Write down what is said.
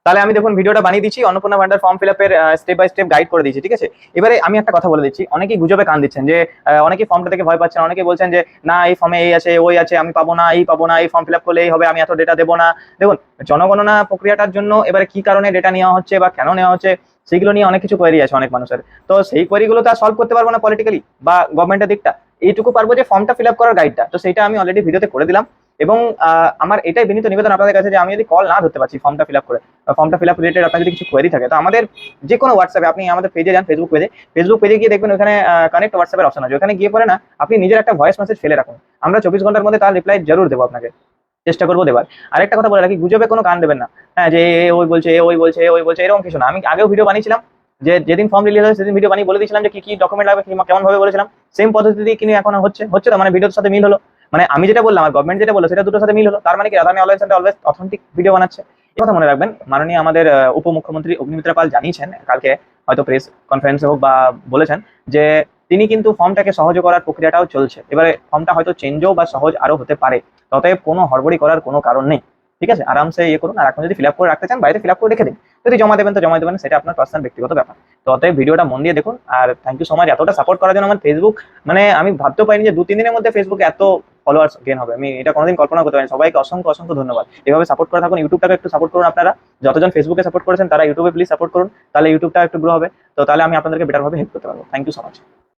তাহলে আমি দেখুন ভিডিওটা বানিয়ে দিচ্ছি, অন্নপূর্ণা ভান্ডার ফর্ম ফিল আপের স্টেপ বাই স্টেপ গাইড করে দিচ্ছি, ঠিক আছে। এবারে আমি একটা কথা বলে দিচ্ছি, অনেকেই গুজবে কান দিচ্ছেন যে অনেকেই ফর্মটা থেকে ভয় পাচ্ছেন, অনেকে বলছেন যে না এই ফর্মে এই আছে ওই আছে, আমি পাবো না, এই পাবো না, এই ফর্ম ফিল আপ করলে এই হবে, আমি এত ডেটা দেবো না। দেখুন, জনগণনা প্রক্রিয়াটার জন্য এবারে কি কারণে ডেটা নেওয়া হচ্ছে বা কেন নেওয়া হচ্ছে সেগুলো নিয়ে অনেক কিছু কোয়েরি আছে অনেক মানুষের। তো সেই কোয়েরিগুলো তো আর সলভ করতে পারবো না পলিটিক্যালি বা গভর্নমেন্টের দিকটা, এইটুকু পারবো যে ফর্মটা ফিল আপ করার গাইডটা, তো সেইটা আমি অলরেডি ভিডিওতে করে দিলাম। এবং আমার এটাই বিনীত নিবেদন আপনাদের কাছে যে আমি যদি কল না ধরতে পারছি ফর্মটা ফিল আপ করে, ফর্মটা ফিল আপ রিলেটেড আপনার যদি কিছু কোয়েরি থাকে, তো আমাদের যে কোনো হোয়াটসঅ্যাপে, আপনি আমাদের পেজে যান, ফেসবুক পেজে গিয়ে দেখবেন ওখানে কানেক্ট হোয়াটসঅ্যাপের অপশন আছে, ওখানে গিয়ে পরে না আপনি নিজের একটা ভয়েস মেসেজ ফেলে রাখুন, আমরা 24 ঘন্টার মধ্যে তার রিপ্লাই জরুর দেবো আপনাকে, চেষ্টা করবো দেবার। আরেকটা কথা বলে রাখি, গুজবে কোনো কান দেবেন না। হ্যাঁ, যে এ ওই বলছে, এ ওই বলছে, এ ওই বলছে, এরকম কিছু না। আমি আগেও ভিডিও বানিয়েছিলাম, যে যেদিন ফর্ম রিলিজ হয় সেদিন ভিডিও বানিয়ে বলে দিয়েছিলাম যে কি কি ডকুমেন্ট লাগবে, কেমন ভাবে বলেছিলাম, সেম পদ্ধতি কিন্তু এখন হচ্ছে হচ্ছে তো, মানে ভিডিওর সাথে মিল হলো। মানে আমি যেটা বললাম আর গভর্নমেন্ট যেটা বললো সেটা দুটোর সাথে মিল হলো, তার মানে কি Radharani online centre always authentic video বানাচ্ছে। এই কথা মনে রাখবেন। মাননীয় আমাদের উপমুখ্যমন্ত্রী অগ্নিমিত্রা পাল জানিয়েছেন কালকে, হয়তো প্রেস কনফারেন্সে হোক বা বলেছেন, যে তিনি কিন্তু ফর্মটাকে সহজ করার প্রক্রিয়াটাও চলছে, এবারে ফর্মটা হয়তো চেঞ্জও বা সহজ আরো হতে পারে। অতএব কোনো হড়বড়ি করার কোনো কারণ নেই, ঠিক আছে, আরামসে ইয়ে করুন। আর এখন যদি ফিল আপ করে রাখতে চান বাড়িতে ফিল আপ করে রেখে দিন, যদি জমা দেবেন তো জমা দেবেন, সেটা আপনার পার্সোনাল ব্যক্তিগত ব্যাপার। তো অতএব ভিডিওটা মন দিয়ে দেখুন। আর থ্যাংক ইউ সো মাচ এতটা সাপোর্ট করার জন্য। আমার ফেসবুক, মানে আমি ভাবতেও পারিনি যে 2-3 দিনের মধ্যে ফেসবুকে এত ফলোয়ার্স গেন হবে, আমি এটা কোনোদিন কল্পনা করতে পারিনি। সবাইকে অসংখ্য অসংখ্য ধন্যবাদ, এভাবে সাপোর্ট করে থাকুন। ইউটিউবটাকে একটু সাপোর্ট করুন আপনারা, যতজন ফেসবুকে সাপোর্ট করেছেন তারা ইউটিউবে প্লিজ সাপোর্ট করুন, তাহলে ইউটিউবটা একটু গ্রো হবে। তো তাহলে আমি আপনাদেরকে বেটার ভাবে হেল্প করতে পারবো। Thank you so much.